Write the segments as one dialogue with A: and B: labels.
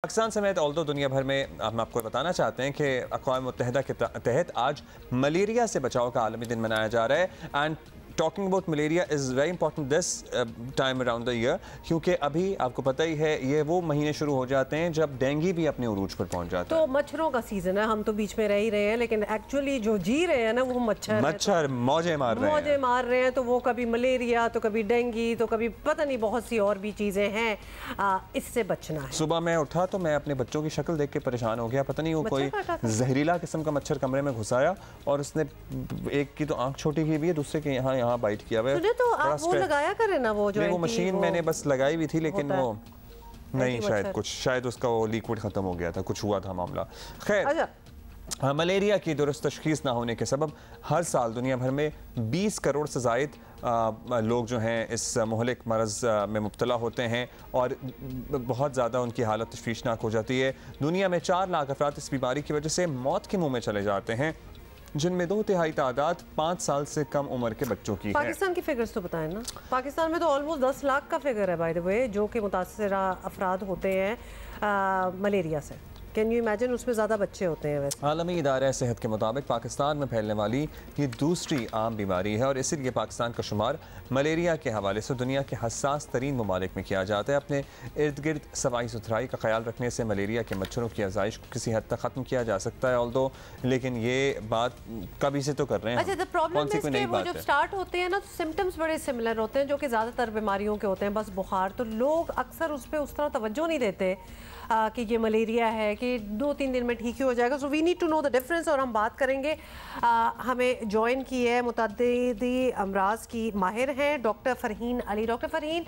A: पाकिस्तान समेत ऑल्दो दुनिया भर में हम आपको बताना चाहते हैं कि अक़वाम मुत्तहिदा के तहत आज मलेरिया से बचाव का आलमी दिन मनाया जा रहा है। And talking about malaria is very important this time around the year, क्योंकि अभी आपको पता ही है ये वो महीने शुरू हो जाते हैं जब डेंगू भी अपने उरूज पर पहुंच जाता है।
B: तो मच्छरों का सीजन है, हम तो बीच में रह ही रहे हैं, लेकिन एक्चुअली जो जी रहे हैं ना वो मच्छर
A: मौजे मार रहे हैं।
B: तो वो कभी मलेरिया, तो कभी डेंगू, तो कभी पता नहीं बहुत सी और भी चीज़ें हैं। इससे बचना है।
A: सुबह मैं उठा तो मैं अपने बच्चों की शक्ल देख के परेशान हो गया, पता नहीं वो कोई जहरीला किस्म का मच्छर कमरे में घुसाया और उसने एक की तो आंख छोटी की हुई है, दूसरे के यहाँ बाइट किया हुआ है।
B: तो आप वो लगाया करें ना, वो
A: मशीन मैंने बस लगाई हुई थी, लेकिन वो नहीं, शायद उसका वो लिक्विड खत्म हो गया था, कुछ हुआ था मामला। खैर, मलेरिया की दुरुस्त तशखीस ना होने के सबब हर साल दुनिया भर में 20 करोड़ से ज़ायद लोग जो हैं इस मुहलिक मरज़ में मुब्तला होते हैं और बहुत ज़्यादा उनकी हालत तशवीशनाक हो जाती है। दुनिया में 4 लाख अफराद इस बीमारी की वजह से मौत के मुँह में चले जाते हैं, जिनमें 2/3 तादाद 5 साल से कम उम्र के बच्चों की है।
B: पाकिस्तान की फिगर्स तो बताएं ना। पाकिस्तान में तो ऑलमोस्ट 10 लाख का फिगर है बाय द वे, जो कि मुतासरा अफराद होते हैं मलेरिया से। कैन यू इमेजिन, उसमें ज़्यादा बच्चे होते हैं। वैसे
A: आलमी इदारा सेहत के मुताबिक पाकिस्तान में फैलने वाली ये दूसरी आम बीमारी है और इसीलिए पाकिस्तान का शुमार मलेरिया के हवाले से दुनिया के हसास तरीन ममालिक में किया जाता है। अपने इर्द गिर्द सफाई सुथराई का ख्याल रखने से मलेरिया के मच्छरों की आजाइश को किसी हद तक ख़त्म किया जा सकता है, ऑल्दो लेकिन ये बात कभी से तो कर रहे हैं।
B: अच्छा, प्रॉब्लम है वो जब स्टार्ट होते हैं ना तो सिम्टम्स बड़े सिमिलर होते हैं, जो कि ज़्यादातर बीमारियों के होते हैं, बस बुखार। तो लोग अक्सर उस पर उस तरह तवज्जो नहीं देते कि ये मलेरिया है, कि 2-3 दिन में ठीक ही हो जाएगा। So we need to know the difference. और हम बात करेंगे, हमें ज्वाइन की है मुतअद्दिदी अमराज की माहिर हैं डॉक्टर फ़रहीन अली। डॉक्टर फ़रहीन,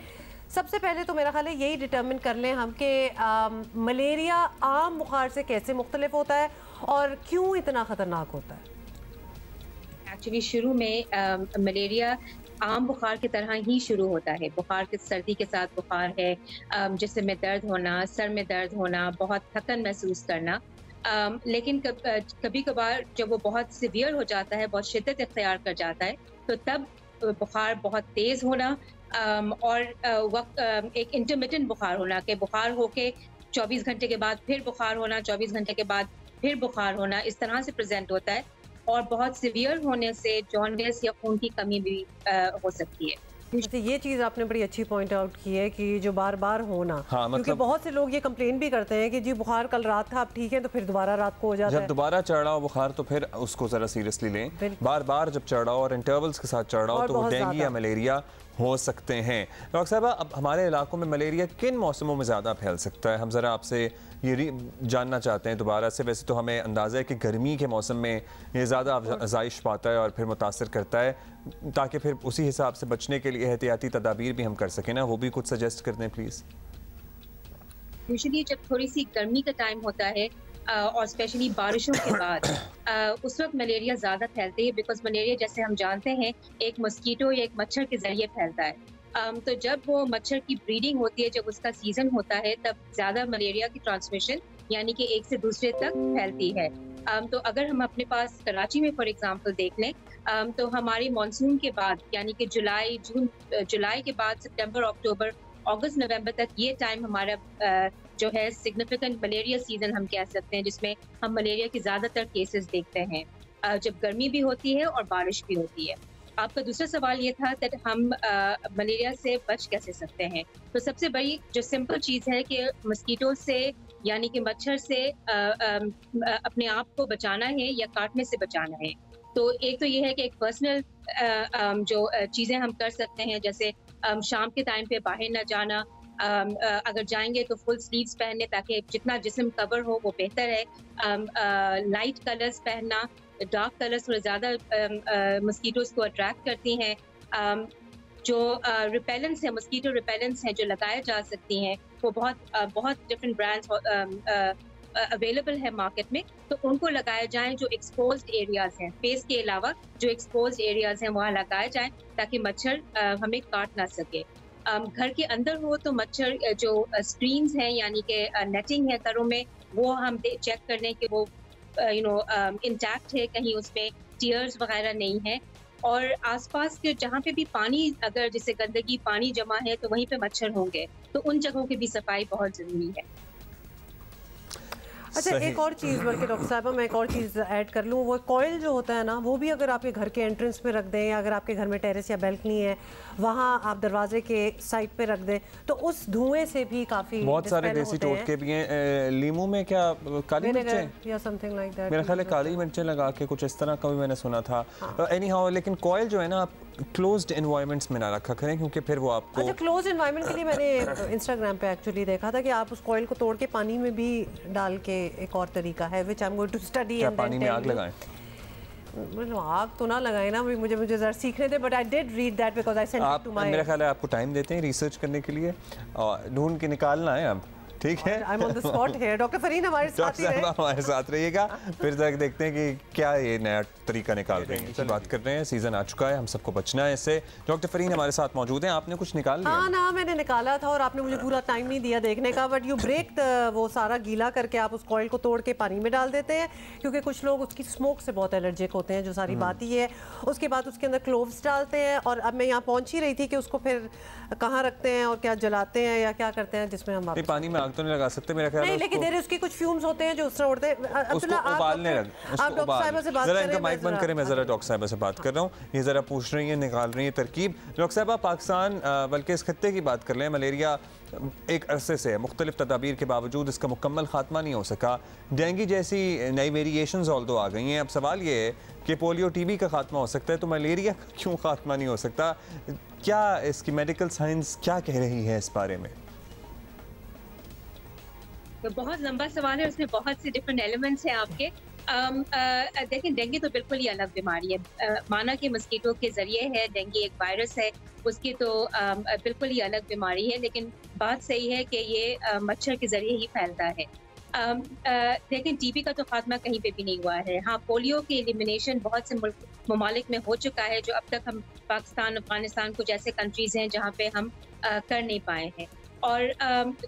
B: सबसे पहले तो मेरा ख्याल है यही डिटर्मिन कर लें हम कि मलेरिया आम बुखार से कैसे मुख्तलिफ होता है और क्यों इतना ख़तरनाक होता है।
C: एक्चुअली शुरू में मलेरिया आम बुखार की तरह ही शुरू होता है। बुखार के सर्दी के साथ बुखार है, जिस्म में दर्द होना, सर में दर्द होना, बहुत थकन महसूस करना। लेकिन कभी कभार जब वो बहुत सीवियर हो जाता है, बहुत शिद्दत इख्तियार कर जाता है, तो तब बुखार बहुत तेज़ होना और एक इंटरमिटेंट बुखार होना, कि बुखार होके 24 घंटे के बाद फिर बुखार होना, 24 घंटे के बाद फिर बुखार होना, इस तरह से प्रेजेंट होता है। और बहुत सीवियर होने से जॉन्डिस या खून की कमी भी हो सकती है।
B: ये चीज़ आपने बड़ी अच्छी पॉइंट आउट की है कि जो बार बार होना, क्योंकि बहुत से लोग ये कंप्लेन भी करते हैं कि जी बुखार कल रात था, अब ठीक है, तो फिर दोबारा रात को हो जाता है।
A: जब दोबारा चढ़ रहा हो बुखार तो फिर उसको ज़रा सीरियसली लें। बार बार जब चढ़ रहा हो और इंटरवल्स के साथ चढ़ रहा हो तो डेंगू या मलेरिया हो सकते हैं। डॉक्टर साहब, अब हमारे इलाकों में मलेरिया किन मौसमों में ज़्यादा फैल सकता है? हम ज़रा आपसे ये जानना चाहते हैं दोबारा से। वैसे तो हमें अंदाज़ा है कि गर्मी के मौसम में ये ज़्यादा अफज़ाइश पाता है और फिर मुतासर करता है, ताकि फिर उसी हिसाब से बचने के लिए एहतियाती तदाबीर भी हम कर सकें ना, वो भी कुछ सजेस्ट कर दें प्लीज़।
C: यूजुअली जब थोड़ी सी गर्मी का टाइम होता है और स्पेशली बारिशों के बाद उस वक्त मलेरिया ज़्यादा फैलती है, बिकॉज मलेरिया जैसे हम जानते हैं एक मस्कीटो या एक मच्छर के ज़रिए फैलता है। तो जब वो मच्छर की ब्रीडिंग होती है, जब उसका सीज़न होता है, तब ज़्यादा मलेरिया की ट्रांसमिशन यानी कि एक से दूसरे तक फैलती है। तो अगर हम अपने पास कराची में फॉर एग्जांपल देख लें, तो हमारी मानसून के बाद यानी कि जुलाई के बाद सितंबर, अक्टूबर, अगस्त, नवंबर तक ये टाइम हमारा जो है सिग्निफिकेंट मलेरिया सीजन हम कह सकते हैं, जिसमें हम मलेरिया के ज़्यादातर केसेस देखते हैं जब गर्मी भी होती है और बारिश भी होती है। आपका दूसरा सवाल ये था कि हम मलेरिया से बच कैसे सकते हैं। तो सबसे बड़ी जो सिंपल चीज़ है कि मस्कीटो से यानी कि मच्छर से अपने आप को बचाना है या काटने से बचाना है। तो एक तो ये है कि एक पर्सनल जो चीज़ें हम कर सकते हैं, जैसे शाम के टाइम पे बाहर ना जाना, अगर जाएंगे तो फुल स्लीव्स पहने ताकि जितना जिस्म कवर हो वो बेहतर है। लाइट कलर्स पहनना, डार्क कलर्स थोड़ा ज़्यादा मस्कीटोज़ को अट्रैक्ट करती हैं। जो रिपेलेंट्स हैं, मस्कीटो रिपेलेंट्स हैं जो लगाए जा सकती हैं, वो बहुत डिफरेंट ब्रांड्स अवेलेबल है मार्केट में, तो उनको लगाए जाएं। जो एक्सपोज्ड एरियाज हैं, फेस के अलावा जो एक्सपोज्ड एरियाज हैं वहाँ लगाए जाएं ताकि मच्छर हमें काट ना सके। घर के अंदर हो तो मच्छर जो स्क्रीन्स हैं यानी कि नेटिंग है घरों में, वो हम चेक कर लें कि वो इंटैक्ट है, कहीं उसमें टीयर्स वगैरह नहीं है। और आसपास के जहाँ पे भी पानी, अगर जैसे गंदगी पानी जमा है तो वहीं पे मच्छर होंगे, तो उन जगहों की भी सफाई बहुत ज़रूरी है।
B: अच्छा, एक और चीज़ बल्कि डॉक्टर साहब मैं एक और चीज़ ऐड कर लूँ, वो कॉइल जो होता है ना, वो भी अगर आपके घर के एंट्रेंस पे रख दें या अगर आपके घर में टेरेस या बैल्कनी है वहाँ आप दरवाजे के साइड पे रख दें तो उस धुएं से भी काफ़ी
A: बहुत सारे देसी टोटके भी हैं। लीमू में क्या काली मिर्चें
B: या समथिंग लाइक दैट,
A: मेरा ख्याल है काली मिर्चें लगा के कुछ इस तरह का भी मैंने सुना था। एनी हाउ, लेकिन कॉइल जो है ना आप क्लोज्ड एनवायरनमेंट्स में ना रखा करें क्योंकि फिर वो आपको।
B: अच्छा, क्लोज एनवायरनमेंट के लिए मैंने इंस्टाग्राम पे एक्चुअली देखा था कि आप उस कॉइल को तोड़ के पानी में भी डाल के एक और तरीका है which I am going to study and
A: पानी में आग लगाएं।
B: आग तो ना लगाए ना, मुझे जरा सीखने थे, but I did read that because I sent it to my.
A: मेरा ख्याल है आपको टाइम देते हैं रिसर्च करने के लिए और ढूंढ के निकालना है अब, ठीक है।
B: I am on the spot here. Doctor Fareen हमारे साथ ही रहे,
A: हमारे साथ रहिएगा, फिर तक देखते हैं कि क्या ये नया तरीका निकाल रहे हैं। बात कर रहे हैं, सीजन आ चुका है, हम सबको बचना है इससे। डॉक्टर फरीन हमारे साथ मौजूद हैं, आपने कुछ निकाल लिया?
B: हाँ ना, मैंने निकाला था और आपने मुझे पूरा टाइम नहीं दिया देखने का, बट यू ब्रेक वो सारा गीला करके आप उस कॉइल को तोड़ के पानी में डाल देते हैं क्योंकि कुछ लोग उसकी स्मोक से बहुत एलर्जिक होते हैं, जो सारी बात ही है। उसके बाद उसके अंदर क्लोव्स डालते हैं और अब मैं यहाँ पहुँच ही रही थी कि उसको फिर कहाँ रखते हैं और क्या जलाते हैं या क्या करते हैं जिसमें हम
A: पानी में आग तो नहीं लगा सकते मेरा ख्याल है।
B: नहीं, लेकिन देर उसके कुछ फ्यूम्स होते हैं जो उस तरह उड़ते हैं।
A: उसको उबालने लग,
B: आप डॉक्टर साहिबा से बात करें,
A: इनका माइक बंद करें, मैं जरा डॉक्टर साहिबा से बात कर रहा हूँ। ये जरा पूछ रही है, निकाल रही है तरकीब। डॉक्टर साहिबा, पाकिस्तान बल्कि इस खत्ते की बात कर लें, मलेरिया एक अरसे से मुख्तलिफ तदाबीर के बावजूद इसका मुकम्मल खात्मा नहीं हो सका। डेंगू जैसी नई वेरिएशंस ऑल्दो आ गई हैं। अब सवाल ये है कि पोलियो टीबी का खात्मा हो सकता है तो मलेरिया का क्यों खात्मा नहीं हो सकता? क्या इसकी मेडिकल साइंस क्या कह रही है इस बारे में?
C: तो बहुत लंबा सवाल है, उसमें बहुत से डिफरेंट एलिमेंट्स हैं आपके। देखिए, डेंगू तो बिल्कुल ही अलग बीमारी है। माना कि मस्कीटो के जरिए है, डेंगू एक वायरस है, उसकी तो बिल्कुल ही अलग बीमारी है, लेकिन बात सही है कि ये मच्छर के जरिए ही फैलता है। लेकिन टीबी का तो खात्मा कहीं पे भी नहीं हुआ है। हाँ, पोलियो की एलिमिनेशन बहुत से ममालिक में हो चुका है, जो अब तक हम पाकिस्तान, अफगानिस्तान कुछ ऐसे कंट्रीज हैं जहाँ पे हम कर नहीं पाए हैं, और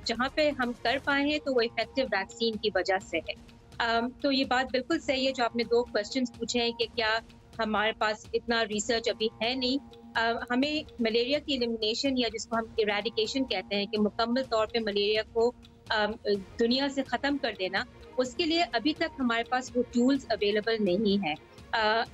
C: जहाँ पे हम कर पाए हैं तो वो इफेक्टिव वैक्सीन की वजह से है। तो ये बात बिल्कुल सही है जो आपने दो क्वेश्चंस पूछे हैं कि क्या हमारे पास इतना रिसर्च अभी है नहीं। हमें मलेरिया की एलिमिनेशन या जिसको हम इरेडिकेशन कहते हैं कि मुकम्मल तौर पे मलेरिया को दुनिया से ख़त्म कर देना, उसके लिए अभी तक हमारे पास वो टूल्स अवेलेबल नहीं है।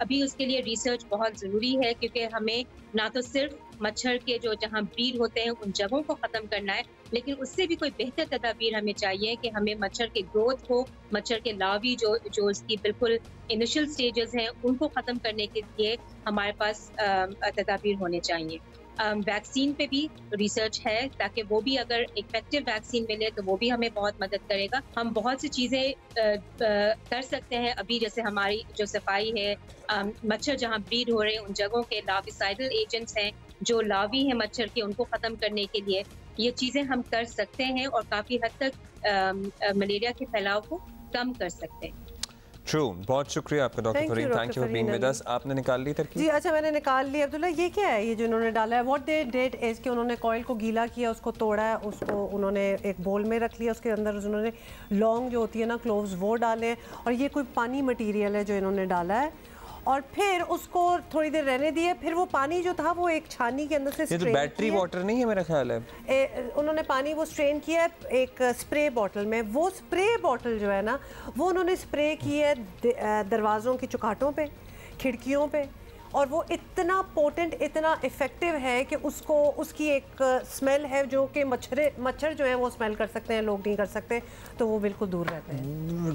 C: अभी उसके लिए रिसर्च बहुत ज़रूरी है क्योंकि हमें ना तो सिर्फ मच्छर के जो जहाँ ब्रीड होते हैं उन जगहों को ख़त्म करना है, लेकिन उससे भी कोई बेहतर तदाबीर हमें चाहिए कि हमें मच्छर के ग्रोथ को, मच्छर के लावी जो उसकी बिल्कुल इनिशियल स्टेजेस हैं उनको ख़त्म करने के लिए हमारे पास तदाबीर होने चाहिए। वैक्सीन पे भी रिसर्च है ताकि वो भी अगर इफेक्टिव वैक्सीन मिले तो वो भी हमें बहुत मदद करेगा। हम बहुत सी चीज़ें कर सकते हैं अभी, जैसे हमारी जो सफाई है, मच्छर जहाँ ब्रीड हो रहे हैं उन जगहों के लार्विसाइडल एजेंट्स हैं जो लावी हैं मच्छर के, उनको ख़त्म करने के लिए ये चीज़ें हम कर सकते हैं और काफ़ी हद तक मलेरिया के फैलाव को कम कर सकते हैं।
A: ट्रू, बहुत शुक्रिया आपका doctor Fareen, thank you for being with us. आपने निकाल ली तरकीब?
B: जी अच्छा, मैंने निकाल ली। अब्दुल्ला, ये क्या है ये जो इन्होंने डाला है? व्हाट दे डिड इज कि उन्होंने कॉइल को गीला किया, उसको तोड़ा है, उसको उन्होंने एक बोल में रख लिया, उसके अंदर उन्होंने लौंग जो होती है ना, क्लोव्स, वो डाले, और ये कोई पानी मटीरियल है जो इन्होंने डाला है, और फिर उसको थोड़ी देर रहने दिए। फिर वो पानी जो था वो एक छानी के अंदर से
A: ये तो बैटरी वाटर नहीं है मेरा ख्याल है।
B: उन्होंने पानी वो स्ट्रेन किया है एक स्प्रे बॉटल में। वो स्प्रे बॉटल जो है ना, वो उन्होंने स्प्रे की है दरवाज़ों की चौखाटों पे, खिड़कियों पे, और वो इतना पोटेंट, इतना इफेक्टिव है कि उसको उसकी एक स्मेल है जो कि मच्छर जो है वो स्मेल कर सकते हैं, लोग नहीं कर सकते, तो वो बिल्कुल दूर रहते हैं।